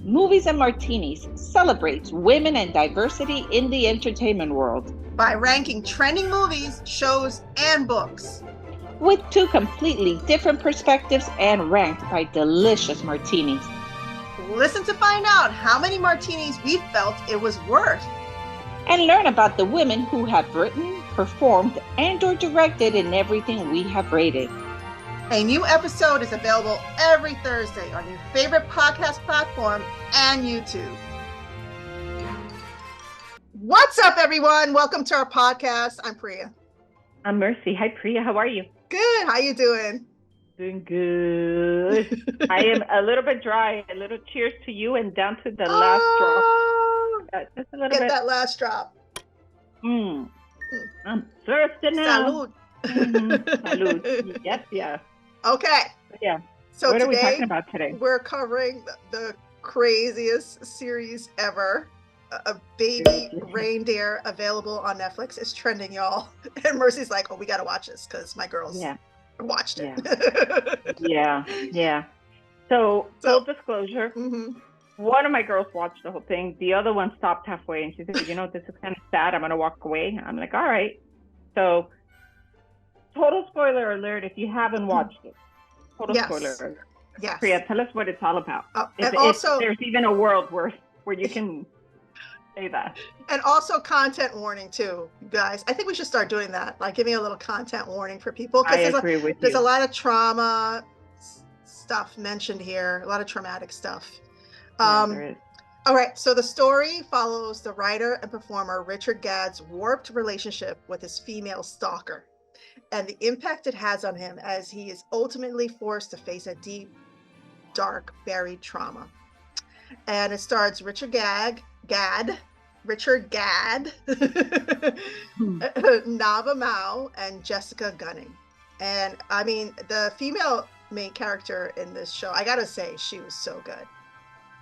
Movies and Martinis celebrates women and diversity in the entertainment world by ranking trending movies, shows, and books with two completely different perspectives and ranked by delicious martinis. Listen to find out how many martinis we felt it was worth. And learn about the women who have written, performed, and/or directed in everything we have rated. A new episode is available every Thursday on your favorite podcast platform and YouTube. What's up, everyone? Welcome to our podcast. I'm Priya. I'm Mercy. Hi, Priya. How are you? Good. How you doing? Doing good. I am a little bit dry. A little cheers to you and down to the last drop. Just a little bit. Get that last drop. I'm thirsty now. Salud. Salud. Yes, yeah. Okay. Yeah. So what today, are we talking about today? We're covering the craziest series ever. A baby reindeer available on Netflix. It's trending, y'all. And Mercy's like, oh, we got to watch this because my girls watched it. Yeah. So full disclosure, one of my girls watched the whole thing. The other one stopped halfway and she said, this is kind of sad. I'm going to walk away. I'm like, all right. So total spoiler alert if you haven't watched it. Total spoiler alert. Yes. Priya, tell us what it's all about. And also, if there's even a world where you can say that. And also content warning too, you guys. I think we should start doing that, like giving a little content warning for people. I agree with you. There's a lot of trauma stuff mentioned here, a lot of traumatic stuff. There is. All right, so the story follows the writer and performer Richard Gadd's warped relationship with his female stalker and the impact it has on him as he is ultimately forced to face a deep, dark, buried trauma. And it stars Richard Gadd, Nava Mao, and Jessica Gunning. And I mean, the female main character in this show, I gotta say, she was so good.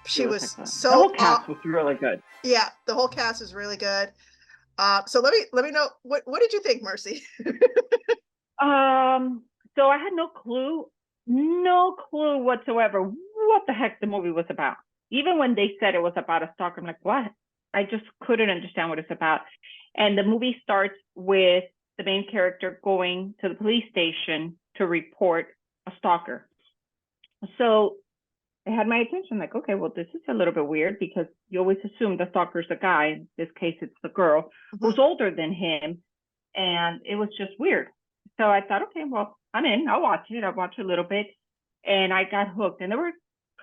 She was so. The whole cast was really good. Yeah, the whole cast was really good. So let me know what did you think, Mercy? So I had no clue whatsoever what the heck the movie was about. Even when they said it was about a stalker, I'm like, what? I just couldn't understand what it's about. And the movie starts with the main character going to the police station to report a stalker. So it had my attention, like, okay, well, this is a little bit weird because you always assume the stalker's the guy. In this case, it's the girl who's older than him. And it was just weird. So I thought, okay, well, I'm in. I'll watch it. I'll watch a little bit. And I got hooked. And there were a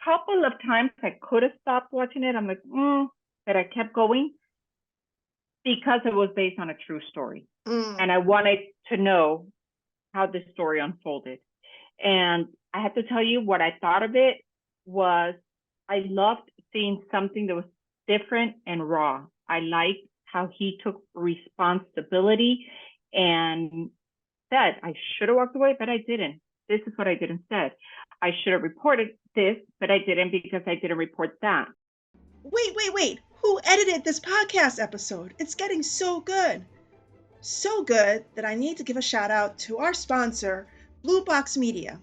couple of times I could have stopped watching it. I'm like, but I kept going because it was based on a true story. And I wanted to know how this story unfolded. And I have to tell you what I thought of it was I loved seeing something that was different and raw. I liked how he took responsibility and said, I should have walked away, but I didn't. This is what I did instead. I should have reported this, but I didn't because I didn't report that. Wait. Who edited this podcast episode? It's getting so good. So good that I need to give a shout out to our sponsor, Blue Box Media,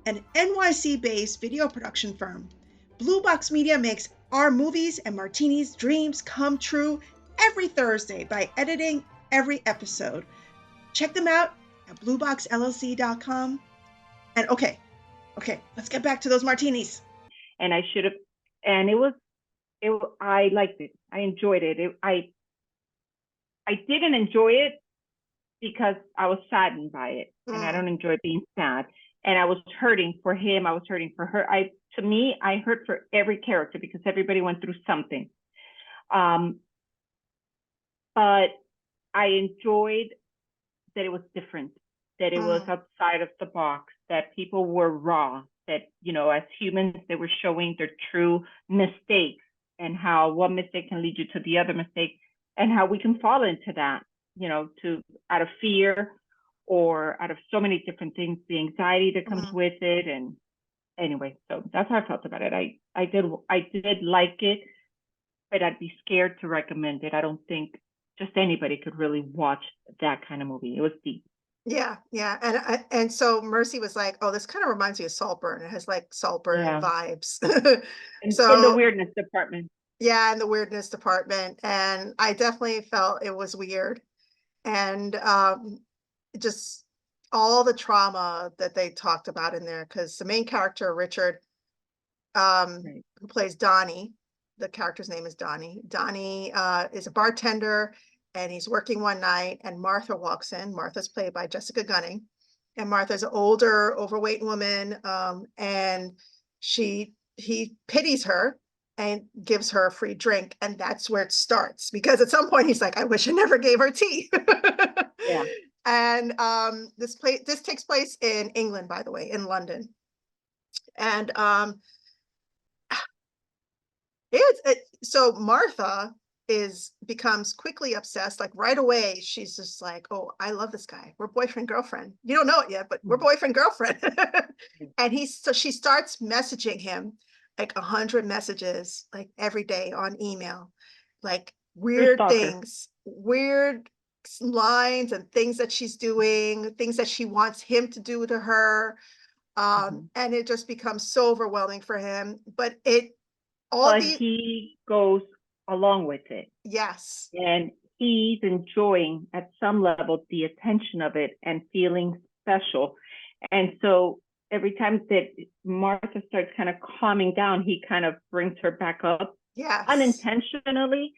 an NYC-based video production firm. Blue Box Media makes our movies and martinis dreams come true every Thursday by editing every episode. Check them out at blueboxllc.com. And okay, let's get back to those martinis. And I should have, and I liked it. I enjoyed it. I didn't enjoy it because I was saddened by it. And I don't enjoy being sad. And I was hurting for him. I was hurting for her. I hurt for every character because everybody went through something. But I enjoyed that it was different, that it was outside of the box, that people were raw, that, as humans, they were showing their true mistakes and how one mistake can lead you to the other mistake and how we can fall into that, out of fear or out of so many different things, the anxiety that comes with it. And anyway, so that's how I felt about it. I did like it, but I'd be scared to recommend it. I don't think just anybody could really watch that kind of movie. It was deep. Yeah, yeah, and so Mercy was like, "Oh, this kind of reminds me of Saltburn. It has like Saltburn Yeah. vibes." In the So weirdness department. yeah, in the weirdness department, and I definitely felt it was weird, and just all the trauma that they talked about in there. Because the main character Richard, Right. who plays Donnie, the character's name is Donnie. Donnie is a bartender, and he's working one night, and Martha walks in. Martha's played by Jessica Gunning, and Martha's an older, overweight woman, and he pities her and gives her a free drink, and that's where it starts. Because at some point he's like, "I wish I never gave her tea." Yeah. And this takes place in England, by the way, in London, and so Martha becomes quickly obsessed, like right away. She's just like, "Oh, I love this guy. We're boyfriend girlfriend. You don't know it yet, but we're Mhm. boyfriend girlfriend." And so she starts messaging him like 100 messages like every day on email, like True weird stalker. things, weird lines and things that she's doing, things that she wants him to do to her. Mhm. And it just becomes so overwhelming for him. But it all But the he goes along with it. yes. And he's enjoying at some level the attention of it and feeling special. And so every time that Martha starts kind of calming down, he kind of brings her back up Yes. unintentionally,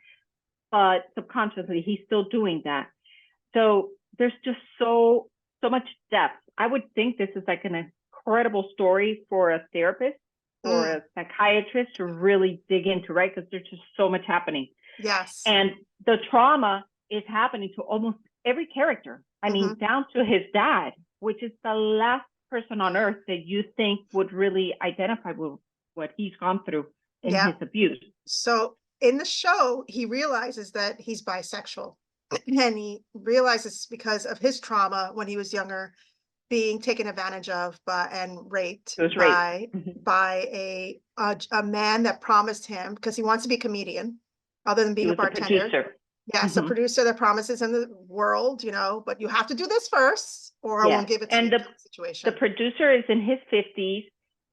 but subconsciously he's still doing that. So there's just so much depth. I would think this is like an incredible story for a therapist or Mm, a psychiatrist to really dig into, right? Because there's just so much happening. yes. And the trauma is happening to almost every character. I mean, Mhm. down to his dad, which is the last person on earth that you think would really identify with what he's gone through in Yeah. his abuse. So in the show, he realizes that he's bisexual. And he realizes because of his trauma when he was younger, being taken advantage of and raped It was rape. by a man that promised him, because he wants to be a comedian, other than He being a was a bartender. producer. Yes, a Mm-hmm. producer that promises in the world, but you have to do this first, or I Yes. won't give it to And you, kind of the situation. producer is in his 50s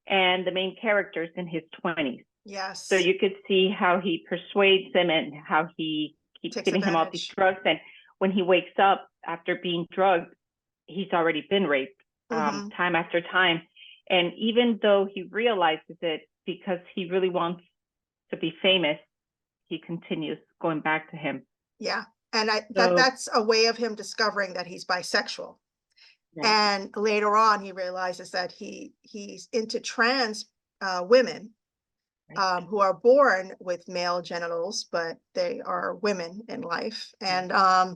and the main character is in his 20s. So Yes, you could see how he persuades him and how he keeps takes giving him all these advantage. drugs. And when he wakes up after being drugged, he's already been raped Hmm. time after time. And even though he realizes it because he really wants to be famous, he continues going back to him. Yeah, and So, that's a way of him discovering that he's bisexual. right, And later on, he realizes that he's into trans women, right, who are born with male genitals, but they are women in life. right.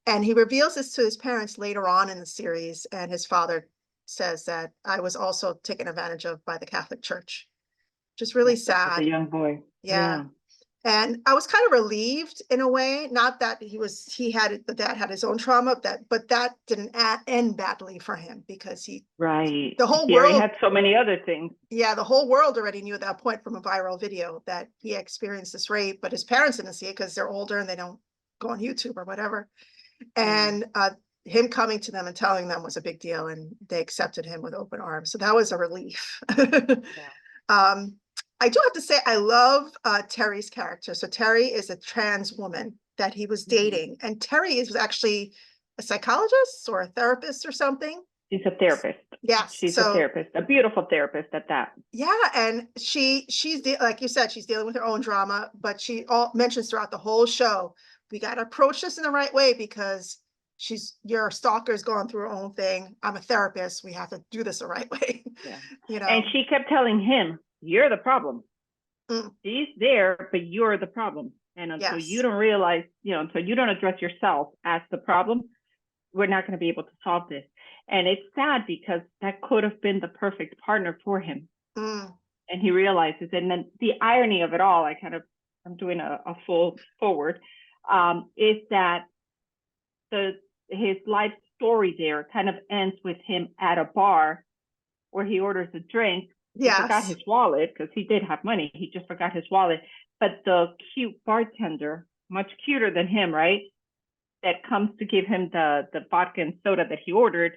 And he reveals this to his parents later on in the series, and his father says that I was also taken advantage of by the Catholic Church, which is really Yes, as a sad. young boy. Yeah. Yeah, And I was kind of relieved in a way, not that the dad had his own trauma, but that didn't end badly for him, because right. the whole He already world, had so many other things. yeah, the whole world already knew at that point from a viral video that he experienced this rape, but his parents didn't see it because they're older and they don't go on YouTube or whatever. Yeah. And him coming to them and telling them was a big deal, and they accepted him with open arms. So that was a relief. Yeah. um, I do have to say, I love Terry's character. So Terry is a trans woman that he was Mm-hmm. dating, and Terry is actually a psychologist or a therapist or something. She's a therapist. Yes. She's a So therapist, a beautiful therapist at that. yeah, and like you said, she's dealing with her own drama, but she all mentions throughout the whole show, we got to approach this in the right way, because your stalker's going through her own thing. I'm a therapist. We have to do this the right way. Yeah. you And know. she kept telling him, "You're the problem. Mm, She's there, but you're the problem. And until you yes. don't realize, until you don't address yourself as the problem, we're not going to be able to solve this." And it's sad because that could have been the perfect partner for him. Mm, And he realizes it. And then the irony of it all, I'm doing a full forward, is that his life story there kind of ends with him at a bar where he orders a drink. He forgot yes. his wallet because he did have money. He just forgot his wallet. But the cute bartender, much cuter than him, right? that comes to give him the vodka and soda that he ordered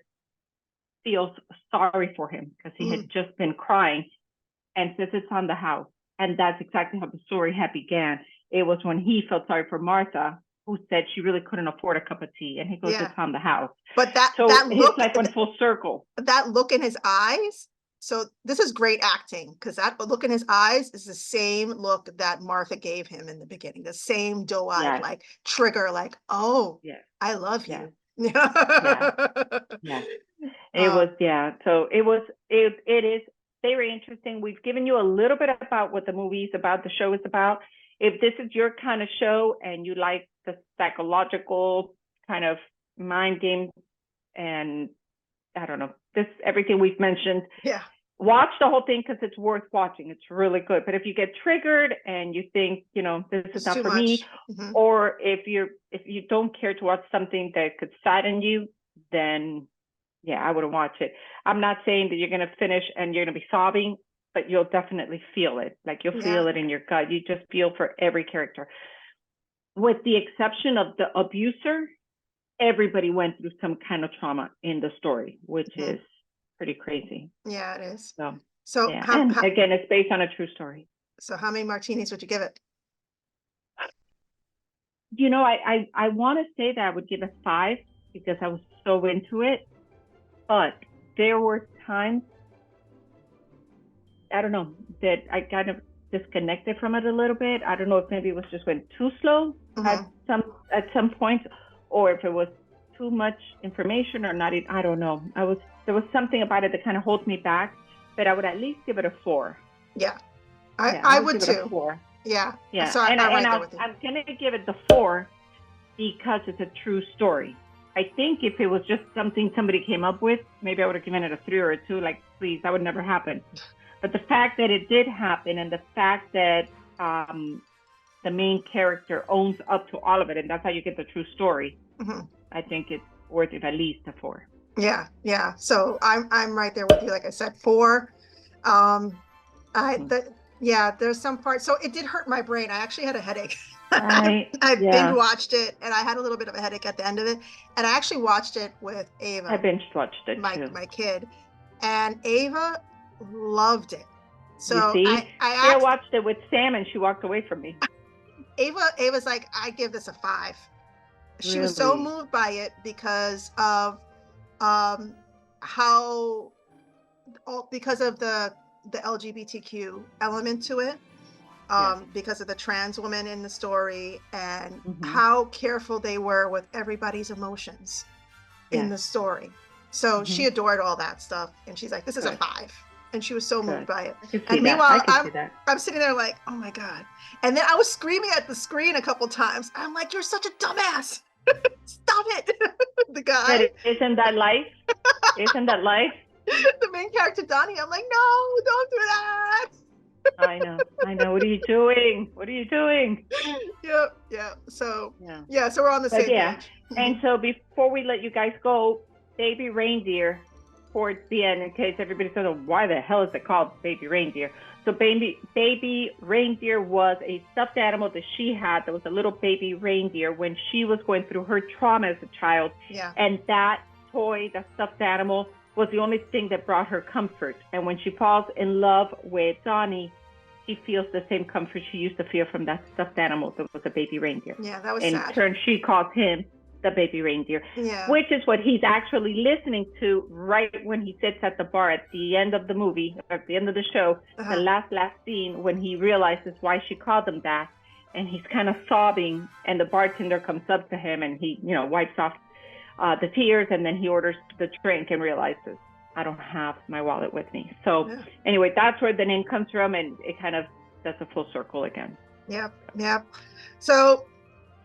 feels sorry for him because he had just been crying and says it's on the house. And that's exactly how the story had began. It was when he felt sorry for Martha, who said she really couldn't afford a cup of tea, and he goes, it's on the house. But that his look, life went full circle. That look in his eyes. So this is great acting, because that look in his eyes is the same look that Martha gave him in the beginning. The same doe-eyed, like trigger, like, oh, I love you. Yeah. It was, So it is very interesting. We've given you a little bit about what the movie is about, the show is about. If this is your kind of show and you like the psychological kind of mind game and I don't know, everything we've mentioned, watch the whole thing because it's worth watching. It's really good. But if you get triggered and you think, this is not for me, or if you don't care to watch something that could sadden you, then I wouldn't watch it. I'm not saying that you're going to finish and you're going to be sobbing, but you'll definitely feel it. Like you'll feel it in your gut. You just feel for every character. With the exception of the abuser, everybody went through some kind of trauma in the story, which is pretty crazy. Yeah, it is. So again, it's based on a true story. So how many martinis would you give it? I want to say that I would give it 5 because I was so into it. But there were times, I don't know, that I kind of disconnected from it a little bit. I don't know if maybe it was just went too slow at some point, or if it was too much information or not. I don't know. There was something about it that kind of holds me back, but I would at least give it a 4. Yeah, I would too. 4. Yeah. So I'm gonna give it the 4 because it's a true story. I think if it was just something somebody came up with, maybe I would have given it a 3 or a 2. Like, please, that would never happen. But the fact that it did happen, and the fact that the main character owns up to all of it, and that's how you get the true story. I think it's worth it at least a 4. Yeah. So I'm right there with you. Like I said, 4. There's some parts. So it did hurt my brain. I actually had a headache. I binge watched it, and I had a little bit of a headache at the end of it. And I actually watched it with Ava. I binge watched it too. My kid, and Ava loved it. So you see? I watched it with Sam, and she walked away from me. Ava's like, I give this a 5. She was so moved by it because of because of the LGBTQ element to it. Because of the trans woman in the story and how careful they were with everybody's emotions in the story. So she adored all that stuff, and she's like, this is a 5. And she was so moved by it. And meanwhile, I'm sitting there like, oh my God. And then I was screaming at the screen a couple times. I'm like, you're such a dumbass. Stop it. The guy. Isn't that life? Isn't that life? The main character, Donnie, I'm like, no, don't do that. I know. What are you doing? Yeah. So so we're on the same page. And so before we let you guys go, Baby Reindeer, towards the end, in case everybody says, why the hell is it called Baby Reindeer? So baby Reindeer was a stuffed animal that she had. That was a little baby reindeer when she was going through her trauma as a child. Yeah. And that toy, that stuffed animal, was the only thing that brought her comfort. And when she falls in love with Donnie, she feels the same comfort she used to feel from that stuffed animal that was a baby reindeer. Yeah, that was sad. In turn, she calls him the baby reindeer, which is what he's actually listening to right when he sits at the bar at the end of the movie, at the end of the show, the last scene, when he realizes why she called him that. And he's kind of sobbing, and the bartender comes up to him and he, wipes off the tears, and then he orders the drink and realizes, I don't have my wallet with me. So anyway, that's where the name comes from, and it kind of does a full circle again. Yep. So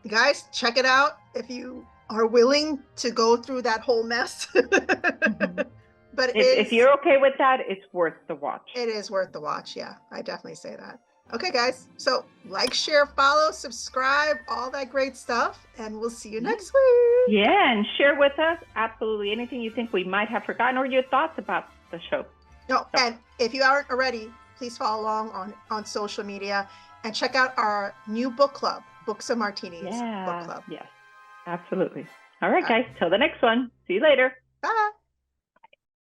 guys, check it out if you are willing to go through that whole mess. But if you're okay with that, it's worth the watch. It is worth the watch. Yeah, I definitely say that. Okay, guys. So like, share, follow, subscribe, all that great stuff. And we'll see you next week. Yeah, and share with us absolutely anything you think we might have forgotten or your thoughts about the show. And if you aren't already, please follow along on social media and check out our new book club, Books and Martinis book club. Yes. Absolutely. All right, guys. Till the next one. See you later.